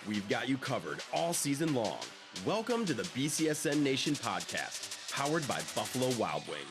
We've got you covered all season long. Welcome to the BCSN Nation podcast, powered by Buffalo Wild Wings.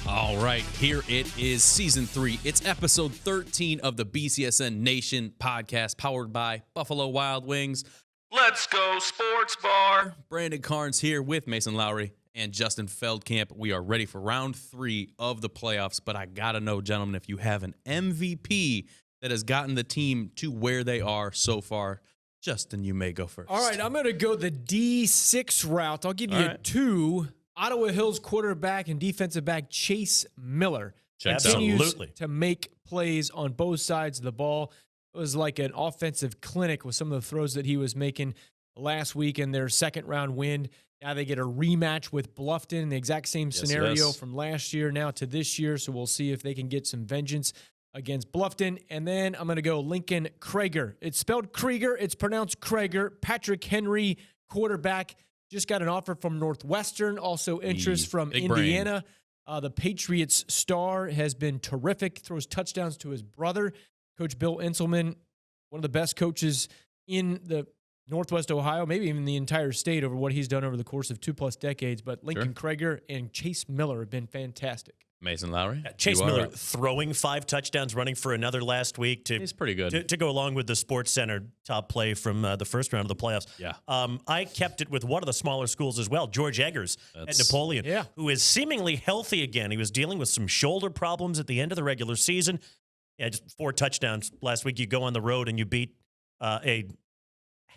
All right, here it is, season 3. It's episode 13 of the BCSN Nation podcast, powered by Buffalo Wild Wings. Let's go, sports bar. Brandon Carnes here with Mason Lowry and Justin Feldkamp. We are ready for round 3 of the playoffs, but I got to know, gentlemen, if you have an MVP that has gotten the team to where they are so far. Justin, you may go first. All right, I'm going to go the D6 route. I'll give you two. Ottawa Hills quarterback and defensive back Chase Miller continues to make plays on both sides of the ball. It was like an offensive clinic with some of the throws that he was making last week in their second-round win. Now they get a rematch with Bluffton, the exact same scenario from last year now to this year, so we'll see if they can get some vengeance against Bluffton. And then I'm going to go Lincoln Krager. It's spelled Krieger. It's pronounced Krager. Patrick Henry, quarterback, just got an offer from Northwestern, also interest from Indiana. The Patriots star has been terrific, throws touchdowns to his brother, Coach Bill Inselman, one of the best coaches in the Northwest Ohio, maybe even the entire state over what he's done over the course of 2+ decades. But Lincoln Krager and Chase Miller have been fantastic. Mason Lowry? Chase Miller throwing 5 touchdowns, running for another last week. He's pretty good. To go along with the Sports Center top play from the first round of the playoffs. Yeah. I kept it with one of the smaller schools as well, George Eggers at Napoleon, who is seemingly healthy again. He was dealing with some shoulder problems at the end of the regular season. Yeah, just 4 touchdowns last week. You go on the road and you beat a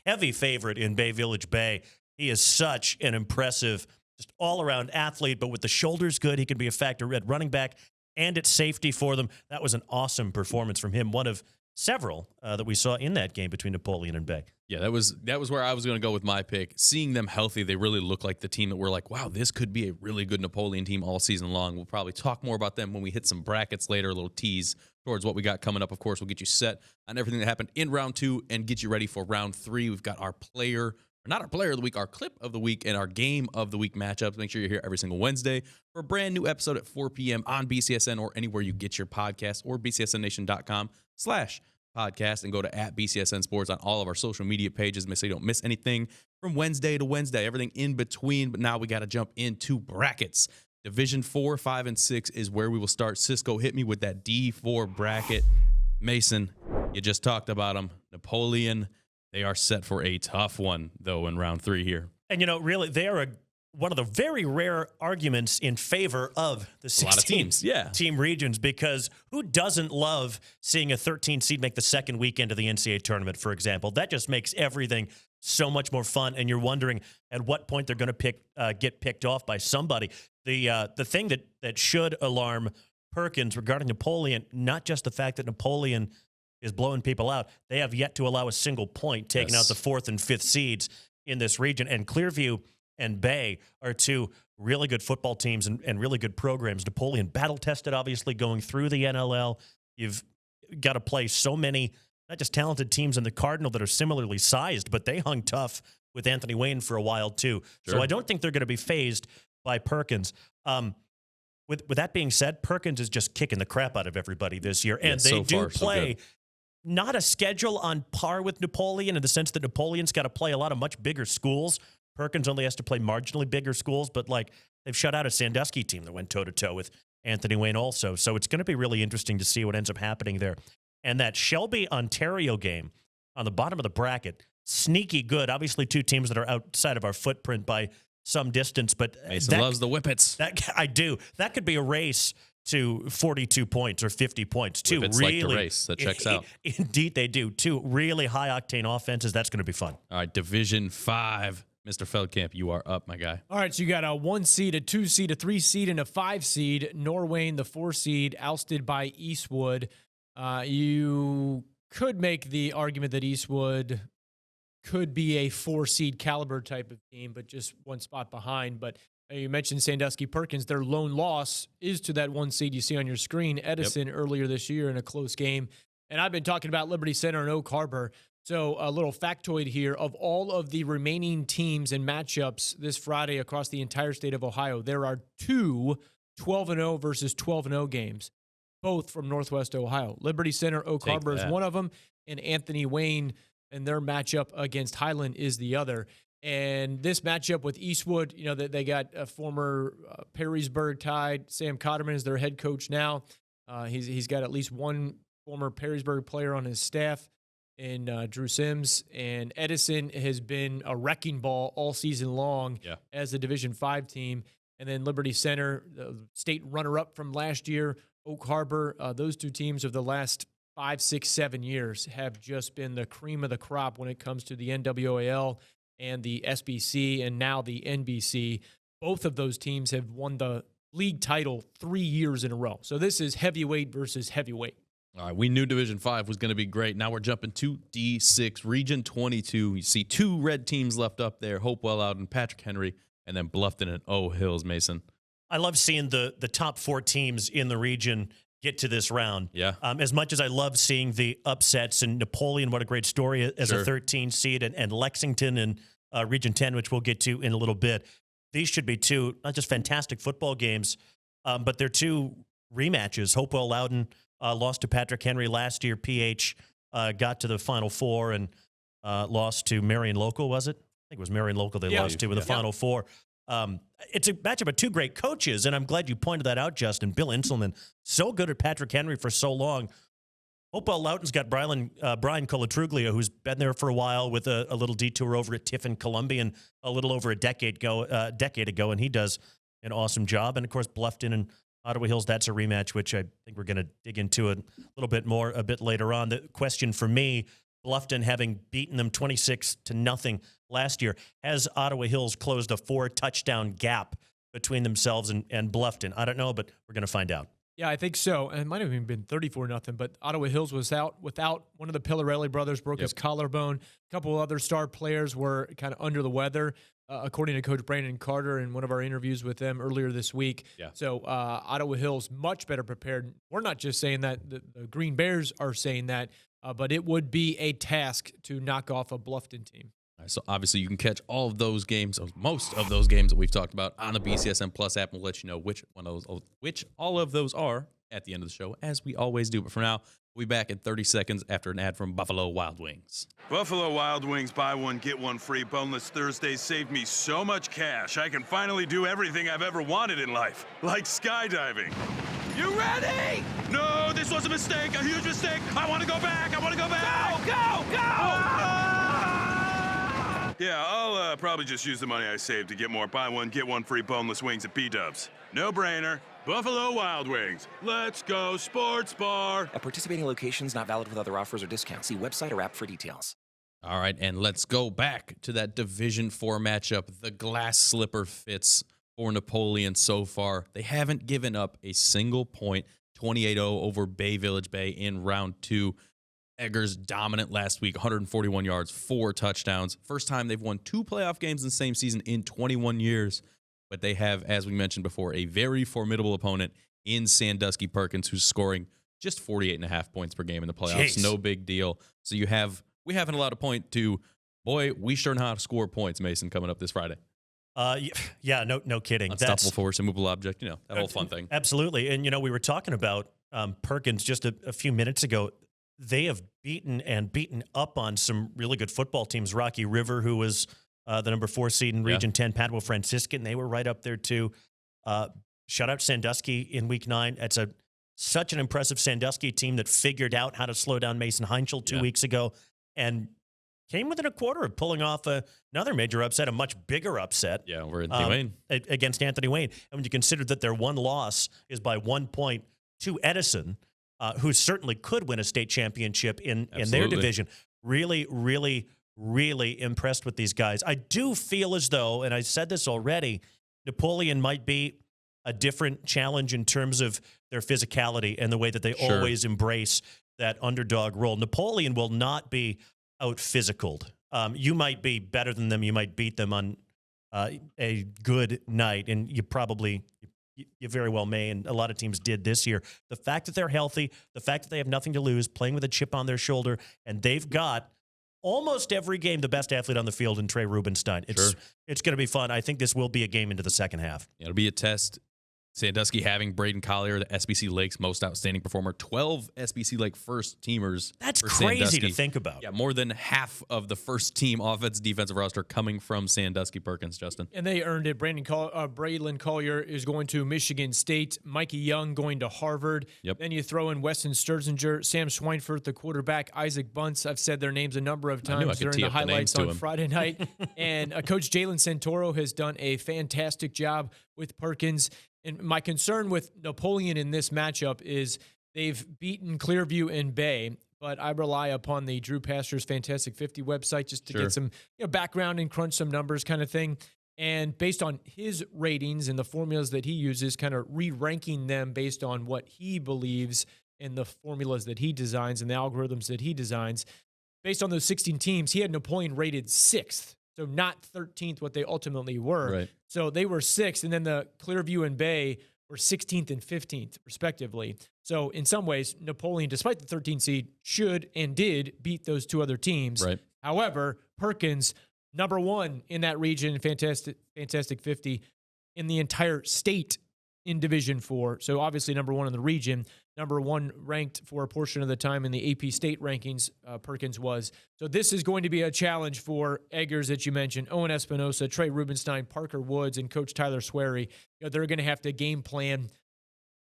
heavy favorite in Bay Village Bay. He is such an impressive, just all-around athlete, but with the shoulders good, he can be a factor at running back and at safety for them. That was an awesome performance from him, one of several that we saw in that game between Napoleon and Bay. Yeah, that was where I was going to go with my pick. Seeing them healthy, they really look like the team that we're like, wow, this could be a really good Napoleon team all season long. We'll probably talk more about them when we hit some brackets later, a little tease towards what we got coming up. Of course, we'll get you set on everything that happened in round 2 and get you ready for round 3. We've got our not our player of the week, our clip of the week, and our game of the week matchups. Make sure you're here every single Wednesday for a brand new episode at 4 p.m. on BCSN or anywhere you get your podcast, or bcsnnation.com/podcast, and go to @BCSN Sports on all of our social media pages so you don't miss anything from Wednesday to Wednesday, everything in between. But now we got to jump into brackets. Division 4, 5, and 6 is where we will start. Cisco, hit me with that D4 bracket. Mason, you just talked about them. Napoleon, they are set for a tough one, though, in round 3 here. And, really, they are one of the very rare arguments in favor of the 16 team regions, because who doesn't love seeing a 13 seed make the second weekend of the NCAA tournament, for example? That just makes everything so much more fun, and you're wondering at what point they're going to get picked off by somebody. The thing that should alarm Perkins regarding Napoleon, not just the fact that Napoleon is blowing people out. They have yet to allow a single point, taking out the 4th and 5th seeds in this region. And Clearview and Bay are 2 really good football teams and really good programs. Napoleon battle-tested, obviously, going through the NLL. You've got to play so many, not just talented teams in the Cardinal that are similarly sized, but they hung tough with Anthony Wayne for a while, too. Sure. So I don't think they're going to be fazed by Perkins. With that being said, Perkins is just kicking the crap out of everybody this year. And they do play not a schedule on par with Napoleon, in the sense that Napoleon's got to play a lot of much bigger schools. Perkins only has to play marginally bigger schools, but they've shut out a Sandusky team that went toe-to-toe with Anthony Wayne also. So it's going to be really interesting to see what ends up happening there. And that Shelby-Ontario game on the bottom of the bracket, sneaky good. Obviously 2 teams that are outside of our footprint by some distance, but Mason loves the Whippets. I do. That could be a race to 42 points or 50 points. 2 Whippets really like to race. That checks out. Indeed, they do. 2 really high-octane offenses. That's going to be fun. All right, Division 5. Mr. Feldkamp, you are up, my guy. All right, so you got a 1 seed, a 2 seed, a 3 seed, and a 5 seed. Norwayne, the 4 seed, ousted by Eastwood. You could make the argument that Eastwood could be a 4 seed caliber type of team, but just 1 spot behind. But you mentioned Sandusky Perkins. Their lone loss is to that 1 seed you see on your screen, Edison, earlier this year in a close game. And I've been talking about Liberty Center and Oak Harbor. So a little factoid here, of all of the remaining teams and matchups this Friday across the entire state of Ohio, there are 2 12-0 versus 12-0 games. both from Northwest Ohio. Liberty Center, Oak Harbor is one of them, and Anthony Wayne and their matchup against Highland is the other. And this matchup with Eastwood, you know, they got a former Perrysburg Tide. Sam Cotterman is their head coach now. He's got at least one former Perrysburg player on his staff in Drew Sims. And Edison has been a wrecking ball all season long as a Division 5 team. And then Liberty Center, the state runner-up from last year, Oak Harbor, those two teams of the last 5, 6, 7 years have just been the cream of the crop when it comes to the NWAL and the SBC and now the NBC. Both of those teams have won the league title 3 years in a row. So this is heavyweight versus heavyweight. All right, we knew Division 5 was going to be great. Now we're jumping to D6, Region 22. You see 2 red teams left up there, Hopewell out and Patrick Henry, and then Bluffton and O Hills, Mason. I love seeing the top 4 teams in the region get to this round. Yeah. As much as I love seeing the upsets, and Napoleon, what a great story as a 13 seed, and Lexington and Region 10, which we'll get to in a little bit. These should be 2, not just fantastic football games, but they're 2 rematches. Hopewell Loudon lost to Patrick Henry last year. PH got to the Final Four and lost to Marion Local, was it? I think it was Marion Local they lost to in the Final Four. It's a matchup of 2 great coaches, and I'm glad you pointed that out, Justin. Bill Inselman, so good at Patrick Henry for so long. Hopewell Loughton's got Brian Colatruglia, who's been there for a while with a little detour over at Tiffin Columbian a little over a decade ago, and he does an awesome job. And, of course, Bluffton and Ottawa Hills, that's a rematch, which I think we're going to dig into a little bit more a bit later on. The question for me, Bluffton having beaten them 26-0 last year, has Ottawa Hills closed a 4-touchdown gap between themselves and Bluffton? I don't know, but we're going to find out. Yeah, I think so. And it might have even been 34-0, but Ottawa Hills was out without one of the Pillarelli brothers, broke his collarbone. A couple of other star players were kind of under the weather, according to Coach Brandon Carter in one of our interviews with them earlier this week. Yeah. So Ottawa Hills much better prepared. We're not just saying that. The Green Bears are saying that, but it would be a task to knock off a Bluffton team. All right, so obviously you can catch all of those games, most of those games that we've talked about on the BCSN Plus app, and we'll let you know which all of those are at the end of the show, as we always do. But for now, we'll be back in 30 seconds after an ad from Buffalo Wild Wings. Buffalo Wild Wings, buy one, get one free. Boneless Thursdays saved me so much cash. I can finally do everything I've ever wanted in life, like skydiving. You ready? No, this was a mistake, a huge mistake. I want to go back. I want to go back. Go! Yeah, I'll probably just use the money I saved to get more buy one, get one free boneless wings at B-Dubs. No brainer. Buffalo Wild Wings. Let's go sports bar. At participating locations, not valid with other offers or discounts. See website or app for details. All right, and let's go back to that Division 4 matchup. The glass slipper fits for Napoleon so far. They haven't given up a single point, 28-0 over Bay Village Bay in round 2. Eggers dominant last week, 141 yards, 4 touchdowns. First time they've won 2 playoff games in the same season in 21 years. But they have, as we mentioned before, a very formidable opponent in Sandusky Perkins, who's scoring just 48.5 points per game in the playoffs. No big deal. So we haven't allowed a point to, boy, we sure know how to score points, Mason, coming up this Friday. Yeah, no kidding. Unstoppable force, immovable object, that whole fun thing. Absolutely. And, we were talking about Perkins just a few minutes ago. They have beaten up on some really good football teams. Rocky River, who was the number 4 seed in Region 10, Padua Franciscan, they were right up there too. Shout out Sandusky in Week 9. That's such an impressive Sandusky team that figured out how to slow down Mason Heinschel 2 weeks ago and came within a quarter of pulling off another major upset, a much bigger upset. Yeah, over Anthony Wayne. Against Anthony Wayne. And when you consider that their one loss is by 1 point to Edison, who certainly could win a state championship in their division. Really, really, really impressed with these guys. I do feel as though, and I said this already, Napoleon might be a different challenge in terms of their physicality and the way that they always embrace that underdog role. Napoleon will not be out-physicaled. You might be better than them. You might beat them on a good night, and you very well may, and a lot of teams did this year. The fact that they're healthy, the fact that they have nothing to lose, playing with a chip on their shoulder, and they've got almost every game the best athlete on the field in Trey Rubenstein. It's going to be fun. I think this will be a game into the second half. It'll be a test Sandusky having Braden Collier, the SBC Lake's most outstanding performer, 12 SBC Lake first teamers. That's for crazy Sandusky. to think about. Yeah, more than half of the first team offensive defensive roster coming from Sandusky Perkins, Justin. And they earned it. Braylon Collier is going to Michigan State. Mikey Young going to Harvard. Yep. Then you throw in Weston Sturzinger, Sam Schweinfurt, the quarterback, Isaac Bunce. I've said their names a number of times during the highlights on Friday night. And Coach Jalen Santoro has done a fantastic job with Perkins. And my concern with Napoleon in this matchup is they've beaten Clearview and Bay, but I rely upon the Drew Pastor's Fantastic 50 website just to get some background and crunch some numbers kind of thing. And based on his ratings and the formulas that he uses, kind of re-ranking them based on what he believes in the formulas that he designs and the algorithms that he designs. Based on those 16 teams, he had Napoleon rated 6th. So not 13th, what they ultimately were. Right. So they were 6th, and then the Clearview and Bay were 16th and 15th, respectively. So in some ways, Napoleon, despite the 13th seed, should and did beat those two other teams. Right. However, Perkins, number 1 in that region, Fantastic 50, in the entire state in Division 4. So obviously number 1 in the region, number 1 ranked for a portion of the time in the AP state rankings, Perkins was. So this is going to be a challenge for Eggers that you mentioned, Owen Espinosa, Trey Rubenstein, Parker Woods, and Coach Tyler Swery. They're going to have to game plan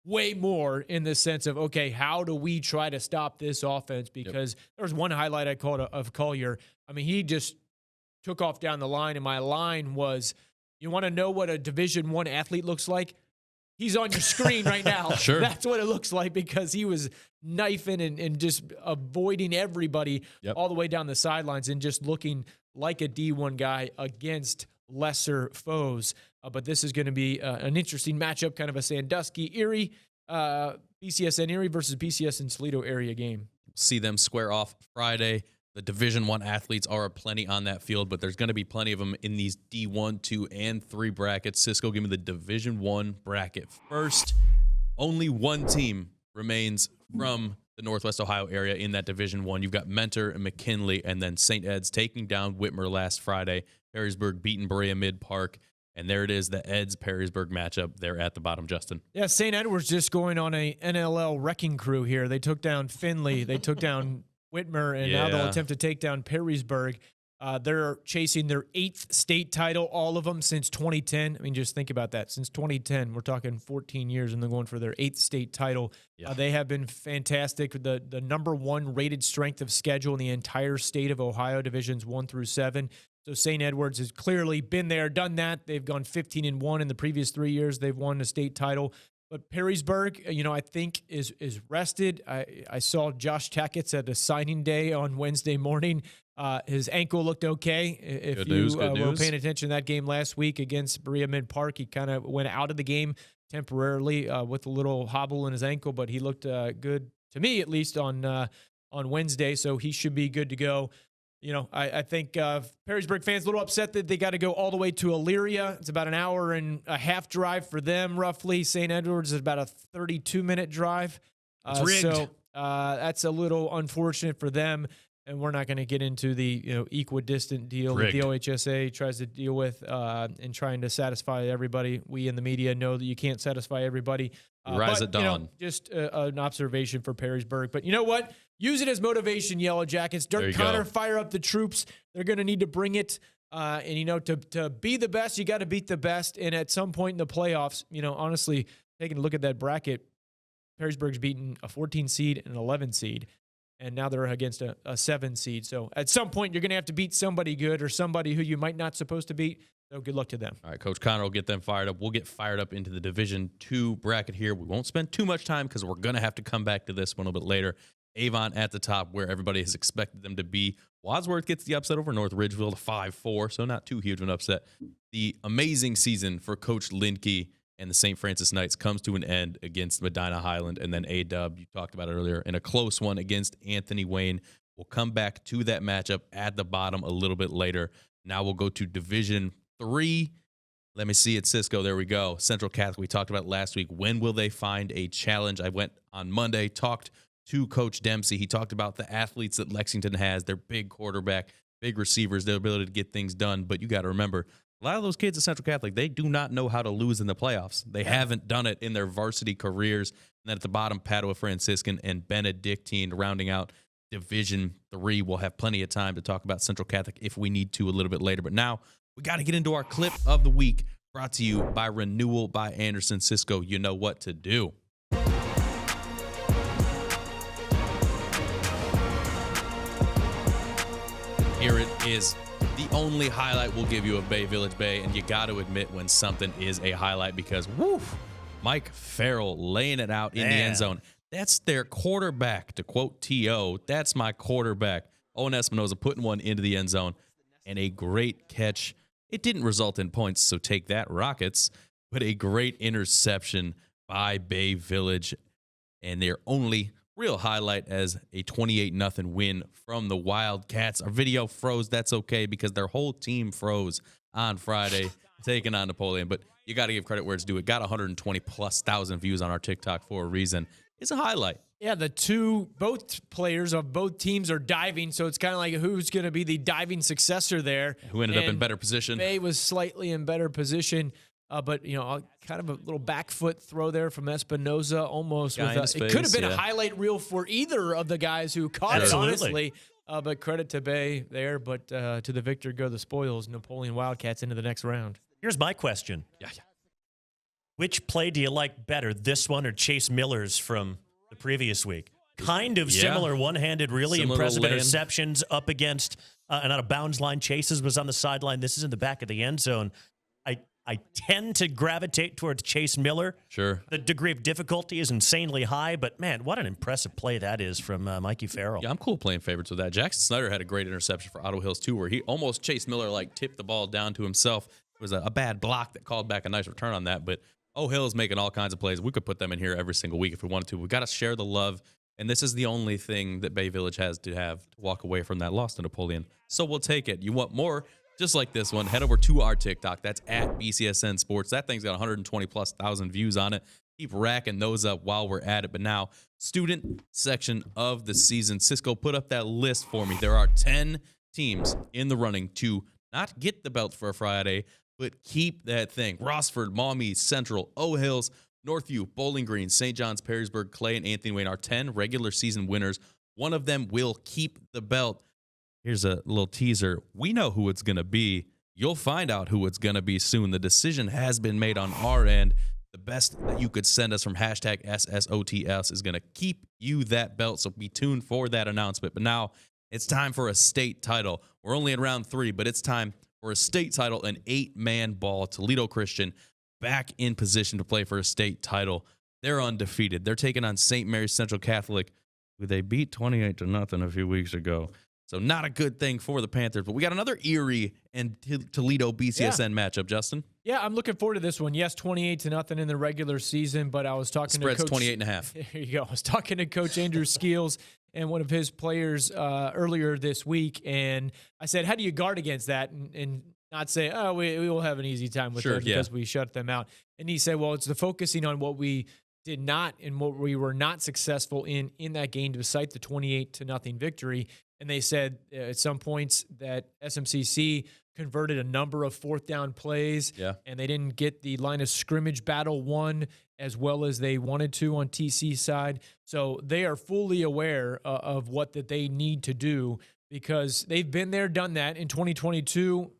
way more in the sense of, okay, how do we try to stop this offense? Because there was one highlight I called of Collier. I mean, he just took off down the line, and my line was, you want to know what a Division I athlete looks like? He's on your screen right now. Sure. That's what it looks like, because he was knifing and just avoiding everybody all the way down the sidelines and just looking like a D1 guy against lesser foes. But this is going to be an interesting matchup, kind of a Sandusky Erie, BCSN Erie versus BCSN Toledo area game. See them square off Friday. The Division I athletes are plenty on that field, but there's going to be plenty of them in these D1, 2, and 3 brackets. Cisco, give me the Division I bracket first. Only one team remains from the Northwest Ohio area in that Division I. You've got Mentor and McKinley, and then St. Ed's taking down Whitmer last Friday. Perrysburg beating Berea Mid-Park. And there it is, the Eds-Perrysburg matchup there at the bottom, Justin. Yeah, St. Edward's just going on a NLL wrecking crew here. They took down Findlay. They took down Whitmer, and now they'll attempt to take down Perrysburg. They're chasing their 8th state title, all of them since 2010. I mean, just think about that. Since 2010, we're talking 14 years, and they're going for their 8th state title. Yeah. They have been fantastic. The number 1 rated strength of schedule in the entire state of Ohio, Divisions 1 through 7. So St. Edward's has clearly been there, done that. They've gone 15-1 in the previous 3 years. They've won a state title. But Perrysburg, I think is rested. I saw Josh Tackett at a signing day on Wednesday morning. His ankle looked okay. If you were paying attention to that game last week against Berea Mid-Park, he kind of went out of the game temporarily with a little hobble in his ankle, but he looked good to me, at least on Wednesday. So he should be good to go. I think Perrysburg fans a little upset that they got to go all the way to Elyria. It's about an hour and a half drive for them, roughly. St. Edward's is about a 32-minute drive. It's rigged. So that's a little unfortunate for them. And we're not going to get into the equidistant deal that the OHSA tries to deal with and trying to satisfy everybody. We in the media know that you can't satisfy everybody. Rise at dawn. Just an observation for Perrysburg. But you know what? Use it as motivation, Yellow Jackets. Dirk Connor, fire up the troops. They're going to need to bring it. And to be the best, you got to beat the best. And at some point in the playoffs, honestly, taking a look at that bracket, Perrysburg's beaten a 14 seed and an 11 seed. And now they're against a 7 seed. So at some point, you're going to have to beat somebody good or somebody who you might not supposed to beat. So good luck to them. All right, Coach Connor will get them fired up. We'll get fired up into the Division II bracket here. We won't spend too much time because we're going to have to come back to this one a little bit later. Avon at the top where everybody has expected them to be. Wadsworth gets the upset over North Ridgeville to 5-4, so not too huge of an upset. The amazing season for Coach Lindke and the St. Francis Knights comes to an end against Medina Highland, and then A-Dub, you talked about it earlier, in a close one against Anthony Wayne. We'll come back to that matchup at the bottom a little bit later. Now we'll go to Division III. Let me see it, Cisco. There we go. Central Catholic, we talked about last week. When will they find a challenge? I went on Monday, talked to Coach Dempsey. He talked about the athletes that Lexington has, their big quarterback, big receivers, their ability to get things done. But you got to remember, A lot of those kids at Central Catholic, they do not know how to lose in the playoffs. They haven't done it in their varsity careers. And then at the bottom, Padua Franciscan and Benedictine rounding out Division III. We'll have plenty of time to talk about Central Catholic if we need to a little bit later. But now we got to get into our clip of the week, brought to you by Renewal by Anderson Cisco. You know what to do. Here it is. The only highlight we'll give you of Bay Village Bay, and you got to admit when something is a highlight because, woof, Mike Farrell laying it out in the end zone. That's their quarterback, to quote T.O., that's my quarterback. Owen Espinoza putting one into the end zone, and a great catch. It didn't result in points, so take that, Rockets, but a great interception by Bay Village, and their only real highlight as a 28-0 win from the Wildcats. Our video froze. That's okay because their whole team froze on Friday taking on Napoleon. But you got to give credit where it's due. It got 120,000+ views on our TikTok for a reason. It's a highlight. Yeah, both players of both teams are diving, so it's kind of like who's going to be the diving successor there. Who ended up in better position. Bay was slightly in better position. But, kind of a little back foot throw there from Espinoza, almost. It could have been a highlight reel for either of the guys who caught it, honestly. But credit to Bay there. But to the victor go the spoils. Napoleon Wildcats into the next round. Here's my question. Yeah. Which play do you like better, this one or Chase Miller's from the previous week? Kind of similar, one-handed, really impressive interceptions up against an out-of-bounds line. Chase's was on the sideline. This is in the back of the end zone. I tend to gravitate towards Chase Miller. Sure. The degree of difficulty is insanely high, but, man, what an impressive play that is from Mikey Farrell. Yeah, I'm cool playing favorites with that. Jackson Snyder had a great interception for Ottawa Hills, too, where he almost Chase Miller, tipped the ball down to himself. It was a bad block that called back a nice return on that, but O'Hill's making all kinds of plays. We could put them in here every single week if we wanted to. We've got to share the love, and this is the only thing that Bay Village has to walk away from that loss to Napoleon. So we'll take it. You want more? Just like this one, head over to our TikTok. That's at BCSN Sports. That thing's got 120,000+ views on it. Keep racking those up while we're at it. But now, student section of the season. Cisco, put up that list for me. There are 10 teams in the running to not get the belt for a Friday, but keep that thing. Rossford, Maumee, Central, O'Hills, Northview, Bowling Green, St. John's, Perrysburg, Clay, and Anthony Wayne are 10 regular season winners. One of them will keep the belt. Here's a little teaser. We know who it's going to be. You'll find out who it's going to be soon. The decision has been made on our end. The best that you could send us from hashtag SSOTS is going to keep you that belt, so be tuned for that announcement. But now it's time for a state title. We're only in round 3, but it's time for a state title, an 8-man ball. Toledo Christian back in position to play for a state title. They're undefeated. They're taking on St. Mary's Central Catholic, who they beat 28-0 a few weeks ago. So not a good thing for the Panthers, but we got another Erie and Toledo BCSN matchup, Justin. Yeah, I'm looking forward to this one. Yes, 28-0 in the regular season, but I was talking to Coach. Spread's 28.5. There you go. I was talking to Coach Andrew Skeels and one of his players earlier this week, and I said, how do you guard against that and not say, oh, we will have an easy time with it because we shut them out. And he said, well, it's the focusing on what we did not and what we were not successful in that game to cite the 28-0 victory. And they said at some points that SMCC converted a number of fourth down plays, and they didn't get the line of scrimmage battle won as well as they wanted to on TC's side. So they are fully aware of what that they need to do because they've been there, done that. In 2022,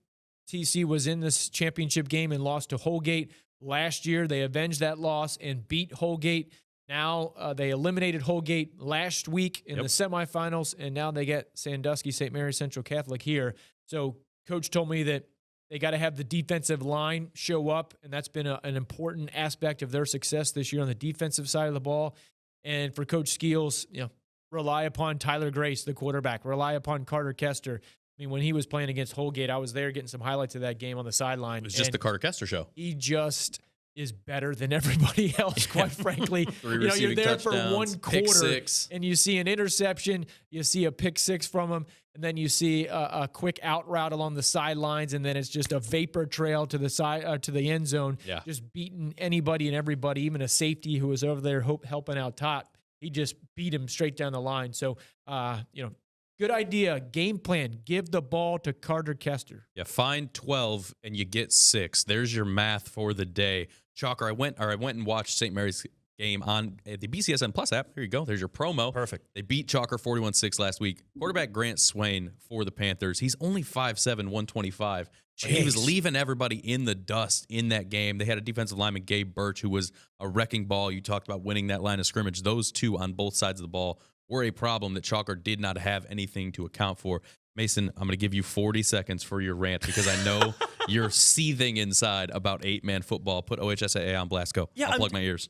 TC was in this championship game and lost to Holgate. Last year, they avenged that loss and beat Holgate. Now they eliminated Holgate last week in the semifinals, and now they get Sandusky St. Mary's Central Catholic here. So Coach told me that they got to have the defensive line show up, and that's been an important aspect of their success this year on the defensive side of the ball. And for Coach Skeels, rely upon Tyler Grace, the quarterback. Rely upon Carter Kester. I mean, when he was playing against Holgate, I was there getting some highlights of that game on the sideline. It was just the Carter Kester show. He just is better than everybody else, quite frankly. You're there for one quarter, and you see an interception, you see a pick six from him, and then you see a quick out route along the sidelines, and then it's just a vapor trail to the side to the end zone, just beating anybody and everybody, even a safety who was over there helping out top. He just beat him straight down the line. So, Good idea. Game plan. Give the ball to Carter Kester. Yeah, find 12 and you get 6. There's your math for the day. Chalker, I went and watched St. Mary's game on the BCSN Plus app. Here you go. There's your promo. Perfect. They beat Chalker 41-6 last week. Quarterback Grant Swain for the Panthers. He's only 5'7", 125. But he was leaving everybody in the dust in that game. They had a defensive lineman, Gabe Birch, who was a wrecking ball. You talked about winning that line of scrimmage. Those two on both sides of the ball were a problem that Chalker did not have anything to account for. Mason, I'm going to give you 40 seconds for your rant because I know you're seething inside about 8-man football. Put OHSAA on blast. Go. Yeah, I'll plug my ears.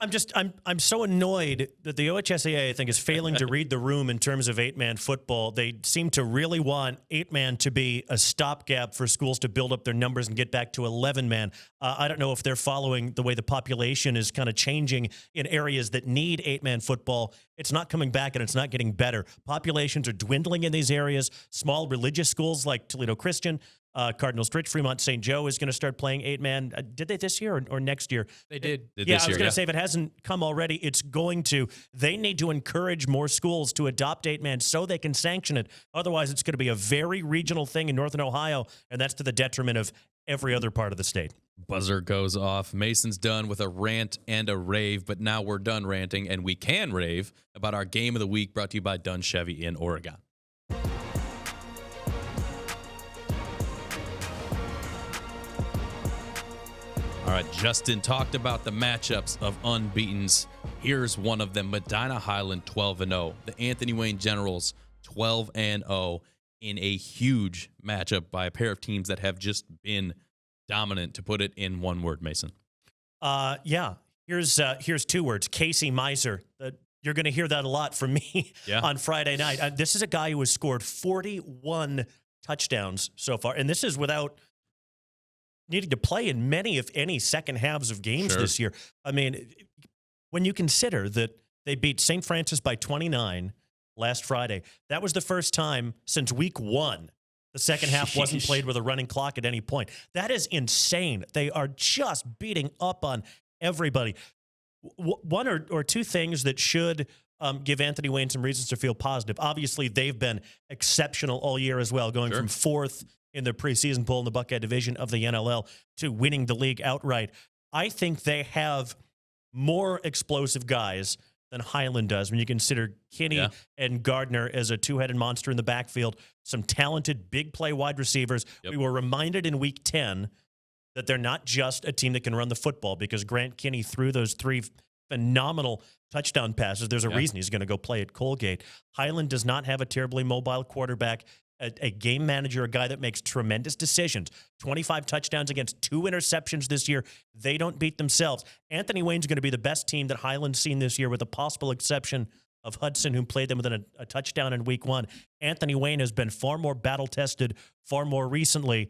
I'm so annoyed that the OHSAA, I think, is failing to read the room in terms of 8-man football. They seem to really want 8-man to be a stopgap for schools to build up their numbers and get back to 11-man. I don't know if they're following the way the population is kind of changing in areas that need 8-man football. It's not coming back and it's not getting better. Populations are dwindling in these areas. Small religious schools like Toledo Christian, Cardinal Stritch, Fremont St. Joe is going to start playing 8-man. Did they this year or next year? They did. Yeah, I was going to say, if it hasn't come already, it's going to. They need to encourage more schools to adopt 8-man so they can sanction it. Otherwise, it's going to be a very regional thing in Northern Ohio, and that's to the detriment of every other part of the state. Buzzer goes off. Mason's done with a rant and a rave, but now we're done ranting, and we can rave about our game of the week brought to you by Dunn Chevy in Oregon. All right, Justin talked about the matchups of unbeatens. Here's one of them. Medina Highland 12-0. The Anthony Wayne Generals 12-0 in a huge matchup by a pair of teams that have just been dominant, to put it in one word, Mason. Yeah. Here's 2 words. Casey Miser. You're going to hear that a lot from me on Friday night. This is a guy who has scored 41 touchdowns so far, and this is without needing to play in many, if any, second halves of games this year. I mean, when you consider that they beat St. Francis by 29 last Friday, that was the first time since week 1 the second half wasn't played with a running clock at any point. That is insane. They are just beating up on everybody. One or two things that should give Anthony Wayne some reasons to feel positive. Obviously, they've been exceptional all year as well, going from 4th in the preseason poll in the Buckeye division of the NLL to winning the league outright. I think they have more explosive guys than Highland does when you consider Kinney and Gardner as a two-headed monster in the backfield, some talented big play wide receivers. We were reminded in week 10 that they're not just a team that can run the football because Grant Kinney threw those 3 phenomenal touchdown passes. There's a reason he's going to go play at Colgate. Highland does not have a terribly mobile quarterback, a game manager, a guy that makes tremendous decisions. 25 touchdowns against 2 interceptions this year. They don't beat themselves. Anthony Wayne's going to be the best team that Highland's seen this year, with a possible exception of Hudson, who played them within a touchdown in week 1. Anthony Wayne has been far more battle-tested, far more recently.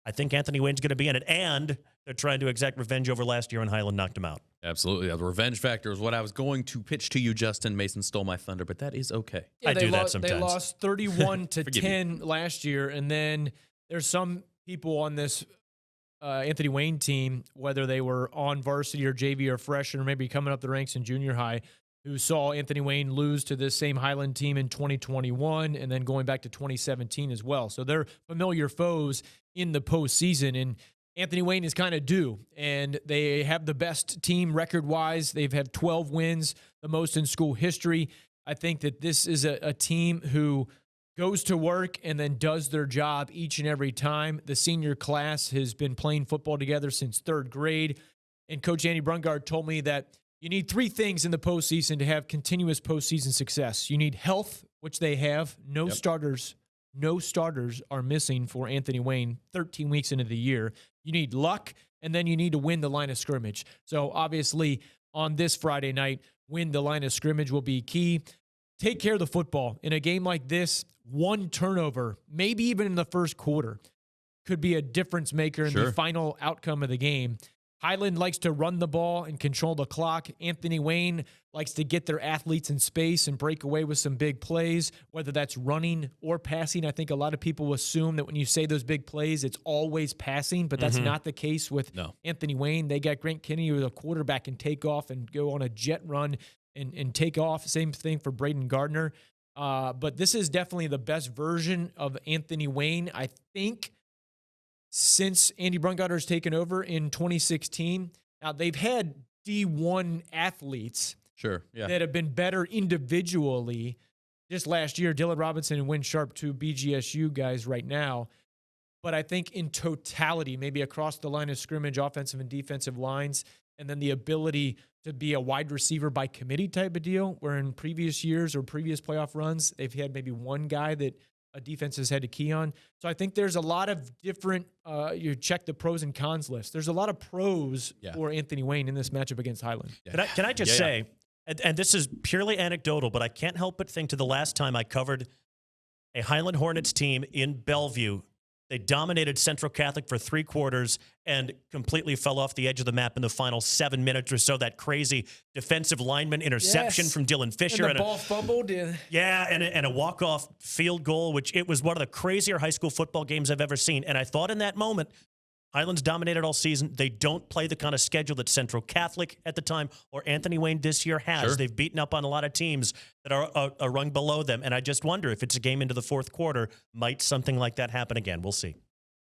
I think Anthony Wayne's going to be in it, and they're trying to exact revenge over last year when Highland knocked him out. Absolutely. The revenge factor is what I was going to pitch to you, Justin. Mason stole my thunder, but that is okay. Yeah, I do that sometimes. They lost 31-10 last year, and then there's some people on this Anthony Wayne team, whether they were on varsity or JV or freshman or maybe coming up the ranks in junior high, who saw Anthony Wayne lose to this same Highland team in 2021 and then going back to 2017 as well. So they're familiar foes in the postseason, and Anthony Wayne is kind of due, and they have the best team record-wise. They've had 12 wins, the most in school history. I think that this is a team who goes to work and then does their job each and every time. The senior class has been playing football together since 3rd grade, and Coach Andy Brungard told me that you need 3 things in the postseason to have continuous postseason success. You need health, which they have. No starters are missing for Anthony Wayne 13 weeks into the year. You need luck, and then you need to win the line of scrimmage. So obviously on this Friday night, win the line of scrimmage will be key. Take care of the football. In a game like this, 1 turnover, maybe even in the first quarter, could be a difference maker in the final outcome of the game. Highland likes to run the ball and control the clock. Anthony Wayne likes to get their athletes in space and break away with some big plays, whether that's running or passing. I think a lot of people assume that when you say those big plays, it's always passing, but that's not the case with Anthony Wayne. They got Grant Kinney, who's a quarterback, and take off and go on a jet run and take off. Same thing for Braden Gardner. But this is definitely the best version of Anthony Wayne, I think, since Andy Brungarter's taken over in 2016. Now, they've had D1 athletes that have been better individually. Just last year, Dylan Robinson and Wynn Sharp, two BGSU guys right now. But I think in totality, maybe across the line of scrimmage, offensive and defensive lines, and then the ability to be a wide receiver by committee type of deal, where in previous years or previous playoff runs, they've had maybe one guy that a defense has had to key on. So I think there's a lot of different, you check the pros and cons list. There's a lot of pros for Anthony Wayne in this matchup against Highland. Yeah. Can I just say, and this is purely anecdotal, but I can't help but think to the last time I covered a Highland Hornets team in Bellevue. They dominated Central Catholic for 3 quarters and completely fell off the edge of the map in the final 7 minutes or so. That crazy defensive lineman interception from Dylan Fisher. And the ball fumbled. Yeah, and a walk-off field goal, which it was one of the crazier high school football games I've ever seen. And I thought in that moment, Highlands dominated all season. They don't play the kind of schedule that Central Catholic at the time or Anthony Wayne this year has. Sure. They've beaten up on a lot of teams that are a rung below them. And I just wonder if it's a game into the fourth quarter, might something like that happen again? We'll see.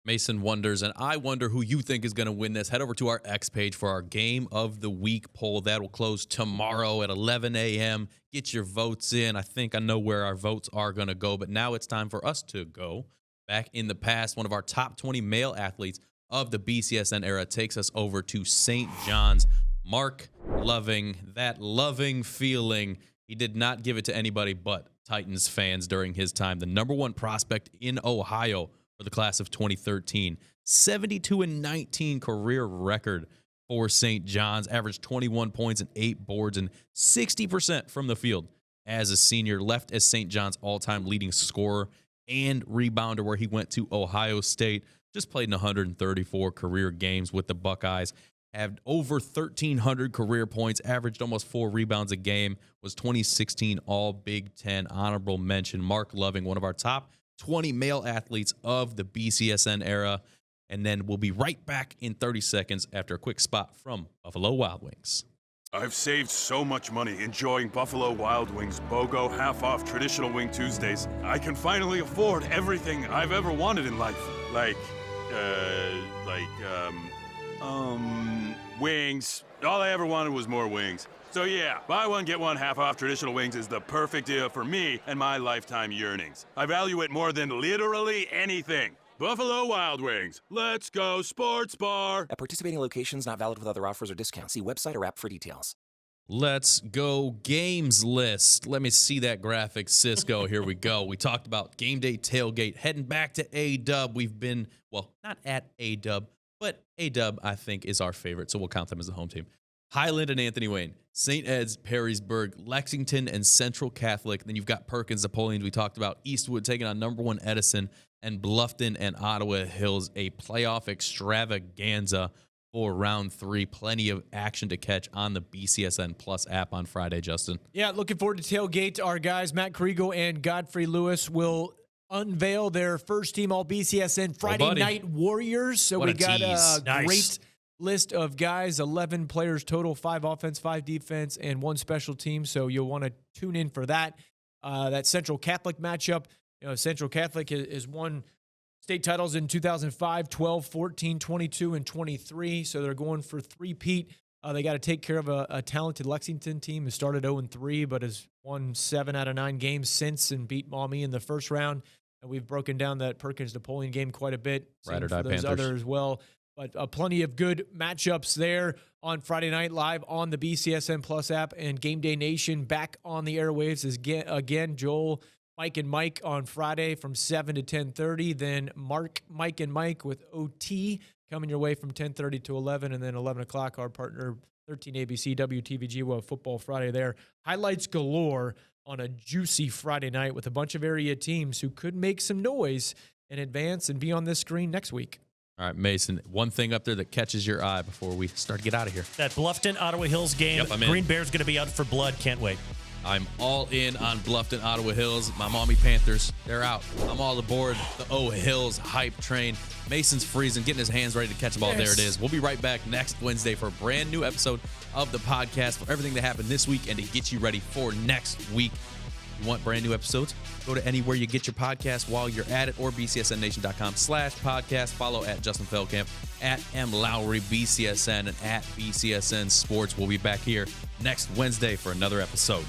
Mason wonders, and I wonder who you think is going to win this. Head over to our X page for our Game of the Week poll. That will close tomorrow at 11 a.m. Get your votes in. I know where our votes are going to go, but now it's time for us to go. Back in the past, one of our top 20 male athletes of the BCSN era takes us over to St. John's. Mark Loving, that loving feeling. He did not give it to anybody but Titans fans during his time. The number 1 prospect in Ohio for the class of 2013. 72-19 career record for St. John's. Averaged 21 points and 8 boards and 60% from the field as a senior. Left as St. John's all-time leading scorer and rebounder, where he went to Ohio State. Just played in 134 career games with the Buckeyes. Had over 1,300 career points, averaged almost 4 rebounds a game, was 2016 All-Big Ten honorable mention. Mark Loving, one of our top 20 male athletes of the BCSN era. And then we'll be right back in 30 seconds after a quick spot from Buffalo Wild Wings. I've saved so much money enjoying Buffalo Wild Wings BOGO half-off traditional wing Tuesdays. I can finally afford everything I've ever wanted in life. Wings. All I ever wanted was more wings. So yeah, buy one, get one half-off traditional wings is the perfect deal for me and my lifetime yearnings. I value it more than literally anything. Buffalo Wild Wings. Let's go sports bar. At participating locations, not valid with other offers or discounts. See website or app for details. Let's go games list. Let me see that graphic, Cisco. Here we go. We talked about game day tailgate. Heading back to A-Dub. We've been, well, not at A-Dub, but A-Dub, I think, is our favorite, so we'll count them as the home team. Highland and Anthony Wayne, St. Ed's, Perrysburg, Lexington, and Central Catholic. Then you've got Perkins, Napoleon, we talked about. Eastwood taking on number 1 Edison, and Bluffton and Ottawa Hills, a playoff extravaganza for round 3. Plenty of action to catch on the BCSN Plus app on Friday, Justin. Yeah, looking forward to tailgate. Our guys, Matt Kriegel and Godfrey Lewis, will unveil their first team all BCSN Friday Night Warriors. So we got a great list of guys, 11 players total, 5 offense, 5 defense, and 1 special team. So you'll want to tune in for that. That Central Catholic matchup. You know, Central Catholic has won state titles in 2005, 12, 14, 22, and 23. So they're going for 3-peat. They got to take care of a talented Lexington team who started 0-3, but has won 7 out of 9 games since and beat Maumee in the first round. And we've broken down that Perkins-Napoleon game quite a bit. Ride or die for those Panthers. others as well. But plenty of good matchups there on Friday night live on the BCSN Plus app, and Game Day Nation back on the airwaves is again Joel, Mike, and Mike on Friday from 7 to 10:30. Then Mark, Mike, and Mike with OT coming your way from 10:30 to 11, and then 11 o'clock our partner 13 ABC WTVG. Well, Football Friday there. Highlights galore on a juicy Friday night with a bunch of area teams who could make some noise in advance and be on this screen next week. All right, Mason, one thing up there that catches your eye before we start to get out of here. That Bluffton, Ottawa Hills game. Yep, I'm in. Green Bear's going to be out for blood. Can't wait. I'm all in on Bluffton, Ottawa Hills. My Maumee Panthers, they're out. I'm all aboard the O Hills hype train. Mason's freezing, getting his hands ready to catch the ball. Yes. There it is. We'll be right back next Wednesday for a brand new episode of the podcast for everything that happened this week and to get you ready for next week. you want brand new episodes, go to anywhere you get your podcast while you're at it, or bcsnnation.com/podcast. Follow at Justin Feldkamp, at M. Lowry, BCSN, and at BCSN Sports. We'll be back here next Wednesday for another episode.